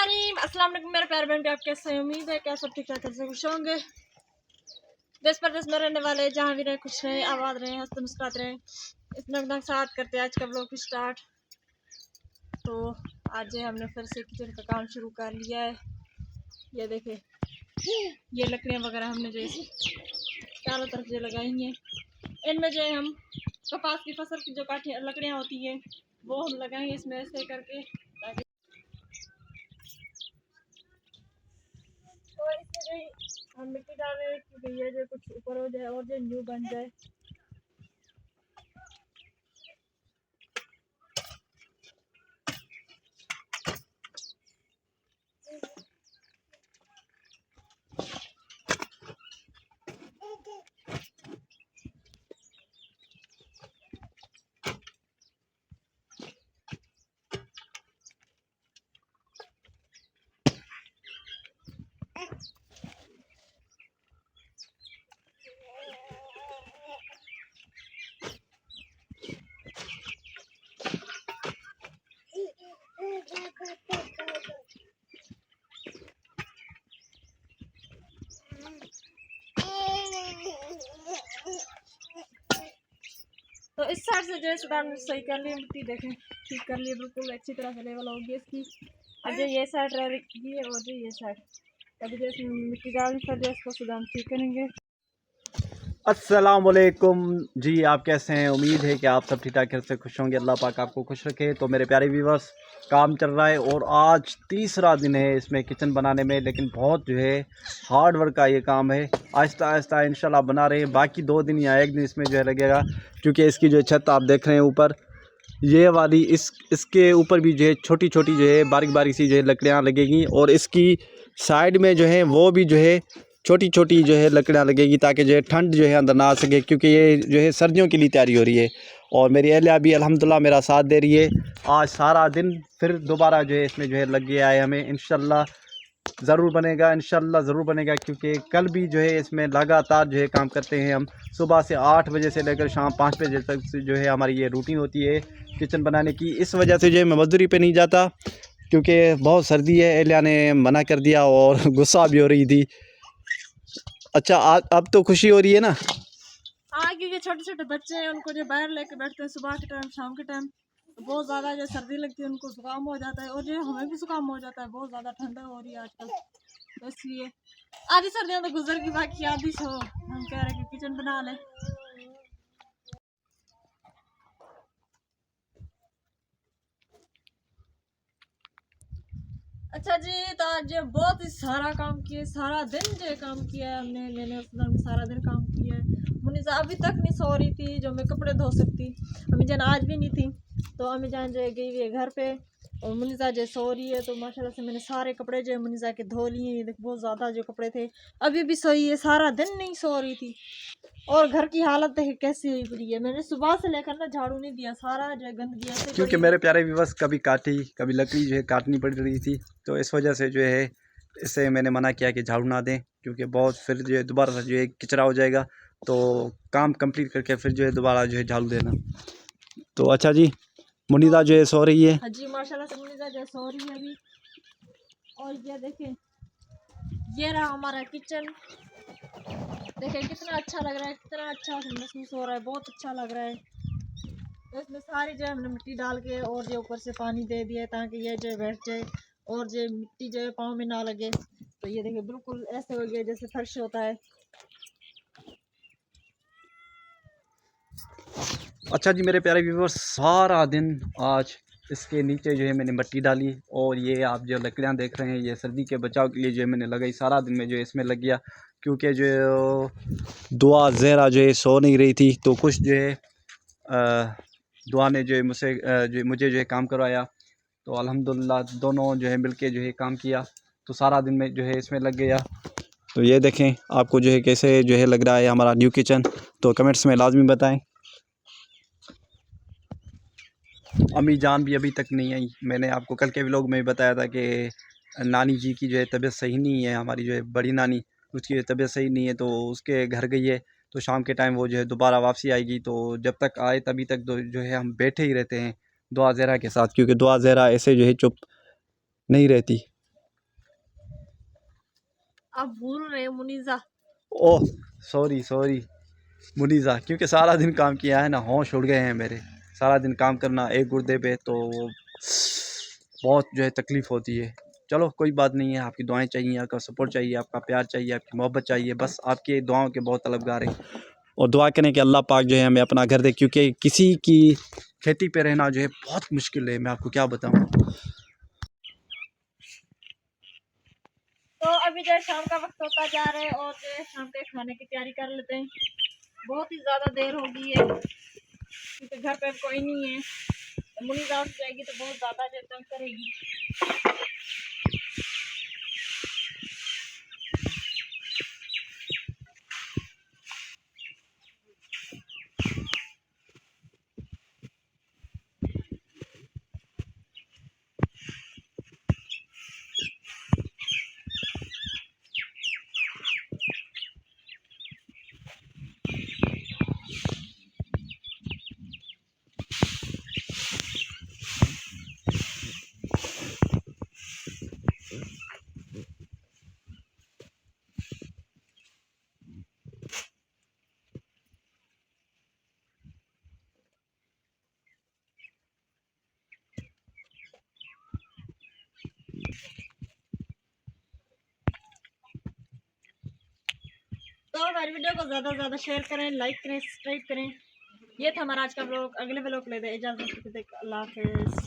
रहीम अस्सलाम वालेकुम मेरे प्यारे बहन, आप कैसे हैं? उम्मीद है कि आप सब ठीक ठाक से खुश होंगे। देश परदेश में रहने वाले जहाँ भी रहे खुश रहे, आबाद रहे, हंसते मुस्कुराते रहे। इस नगनग साथ करते हैं आज का ब्लॉग स्टार्ट। तो आज हमने फिर से किचन का काम शुरू कर लिया है। ये देखे, ये लकड़ियाँ वगैरह हमने जो चारों तरफ जो लगाई हैं, इनमें जो है हम कपास की फसल की जो काठी लकड़ियाँ होती हैं वो हम लगाएंगे इसमें ऐसे करके, ताकि तो इसमें जो हम मिट्टी डाल रहे हैं कि ये जो कुछ ऊपर हो जाए और जो न्यू बन जाए। तो इस साइड से जो है सही कर लिए, मिट्टी देखें ठीक कर लिए, बिल्कुल अच्छी तरह से लेवल होगी इसकी। अब जो ये साइड रहेगी और जो ये साइड, अभी जो इसमें मिट्टी डालनी फिर जो इसको सुधार ठीक करेंगे। अस्सलाम वालेकुम जी, आप कैसे हैं? उम्मीद है कि आप सब ठीक ठाक से खुश होंगे। अल्लाह पाक आपको खुश रखे। तो मेरे प्यारे व्यूअर्स, काम चल रहा है और आज तीसरा दिन है इसमें किचन बनाने में, लेकिन बहुत जो है हार्ड वर्क का ये काम है। आहिस्ता आहिस्ता इंशाल्लाह बना रहे हैं। बाकी 2 दिन या 1 दिन इसमें जो है लगेगा, क्योंकि इसकी जो छत आप देख रहे हैं ऊपर, ये वाली इसके ऊपर भी जो है छोटी छोटी जो है बारीक बारीक सी जो है लकड़ियाँ लगेगी, और इसकी साइड में जो है वो भी जो है छोटी छोटी जो है लकड़ियाँ लगेगी, ताकि जो है ठंड जो है अंदर ना आ सके, क्योंकि ये जो है सर्दियों के लिए तैयारी हो रही है। और मेरी अहलिया भी अल्हम्दुलिल्लाह मेरा साथ दे रही है। आज सारा दिन फिर दोबारा जो है इसमें जो है लग गया है हमें। इंशाल्लाह ज़रूर बनेगा, इंशाल्लाह ज़रूर बनेगा, क्योंकि कल भी जो है इसमें लगातार जो है काम करते हैं हम। सुबह से 8 बजे से लेकर शाम 5 बजे तक से जो है हमारी ये रूटीन होती है किचन बनाने की। इस वजह से जो है मैं मज़दूरी पे नहीं जाता, क्योंकि बहुत सर्दी है। एलिया ने मना कर दिया और गुस्सा भी हो रही थी। अच्छा, अब तो खुशी हो रही है ना? हाँ, क्योंकि छोटे छोटे बच्चे हैं, उनको जो बाहर लेके बैठते हैं सुबह के टाइम शाम के टाइम, तो बहुत ज़्यादा जो सर्दी लगती है, उनको जुकाम हो जाता है और जो हमें भी जुकाम हो जाता है। बहुत ज़्यादा ठंडा हो रही है आजकल, तो इसलिए आधी सर्दियाँ तो गुजर की, बाकी आधी सो हम कह रहे हैं कि किचन बना लें। अच्छा जी, तो आज ये बहुत ही सारा काम किया, सारा दिन जो काम किया है मैंने उस दिन सारा दिन काम किया है। मुनीजा अभी तक नहीं सो रही थी जो मैं कपड़े धो सकती। अम्मी जान आज भी नहीं थी, तो अम्मी जान जो गई हुई है घर पे और मुनीजा जो सो रही है। तो माशाल्लाह से मैंने सारे कपड़े जो है मुनीजा के धो लिए। ये देख, बहुत ज़्यादा जो कपड़े थे, अभी भी सोई है, सारा दिन नहीं सो रही थी। और घर की हालत देखे कैसी हुई पड़ी है। मैंने सुबह से लेकर ना झाड़ू नहीं दिया, सारा जो है गंदगी ऐसे क्योंकि मेरे प्यारे व्यूअर्स, कभी काटी कभी लकड़ी जो है काटनी पड़ रही थी, तो इस वजह से जो है इससे मैंने मना किया कि झाड़ू ना दें, क्योंकि बहुत फिर जो है दोबारा से जो है किचरा हो जाएगा। तो काम कंप्लीट करके फिर जो है दोबारा जो है झाड़ू देना। तो अच्छा जी, मुनीदा जो है सो रही है। हाँ जी, माशाल्लाह से मुनीजा जो सो रही है अभी। और ये देखें, ये रहा हमारा किचन। देखें कितना अच्छा लग रहा है, कितना अच्छा महसूस हो रहा है, बहुत अच्छा लग रहा है। तो इसमें सारी जो है हमने मिट्टी डाल के और जो ऊपर से पानी दे दिया है, ताकि ये जो बैठ जाए और जो मिट्टी जो है पाँव में ना लगे। तो ये देखिए बिल्कुल ऐसे हो गया जैसे फर्श होता है। अच्छा जी मेरे प्यारे व्यूअर्स, सारा दिन आज इसके नीचे जो है मैंने मिट्टी डाली, और ये आप जो लकड़ियाँ देख रहे हैं ये सर्दी के बचाव के लिए जो है मैंने लगाई। सारा दिन में जो है इसमें लग गया, क्योंकि जो दुआ ज़हरा जो है सो नहीं रही थी, तो कुछ जो है दुआ ने जो है मुझे जो है काम करवाया। तो अल्हम्दुलिल्लाह दोनों जो है मिलके जो है काम किया, तो सारा दिन में जो है इसमें लग गया। तो ये देखें आपको जो है कैसे जो है लग रहा है हमारा न्यू किचन, तो कमेंट्स में लाजमी बताएं। अम्मी जान भी अभी तक नहीं आई। मैंने आपको कल के व्लॉग में बताया था कि नानी जी की जो है तबीयत सही नहीं है, हमारी जो है बड़ी नानी, उसकी तबीयत सही नहीं है, तो उसके घर गई है। तो शाम के टाइम वो जो है दोबारा वापसी आएगी। तो जब तक आए तभी तक जो है हम बैठे ही रहते हैं दुआ ज़हरा के साथ, क्योंकि दुआ ज़हरा ऐसे जो है चुप नहीं रहती। आप भूल रहे हो Muniza. Oh sorry sorry Muniza, क्योंकि सारा दिन काम किया है ना, होश उड़ गए हैं मेरे। सारा दिन काम करना एक गुर्दे पे, तो वो बहुत जो है तकलीफ़ होती है। चलो कोई बात नहीं है, आपकी दुआएं चाहिए, आपका सपोर्ट चाहिए, आपका प्यार चाहिए, आपकी मोहब्बत चाहिए, बस आपकी दुआओं के बहुत तलबगार हैं। और दुआ करें कि अल्लाह पाक जो है हमें अपना घर दे, क्योंकि किसी की खेती पे रहना जो है बहुत मुश्किल है, मैं आपको क्या बताऊँ। तो अभी जो है शाम का वक्त होता जा रहा है और जो है शाम के खाने की तैयारी कर लेते हैं। बहुत ही ज़्यादा देर हो गई है क्योंकि घर पे कोई नहीं है। तो मुनीजा उठ जाएगी तो बहुत ज़्यादा जो तंग करेगी। तो हमारी वीडियो को ज़्यादा से ज़्यादा शेयर करें, लाइक करें, सब्सक्राइब करें। ये था हमारा आज का व्लॉग। अगले व्लॉग ले दे इजाज़त, अल्लाह हाफिज़।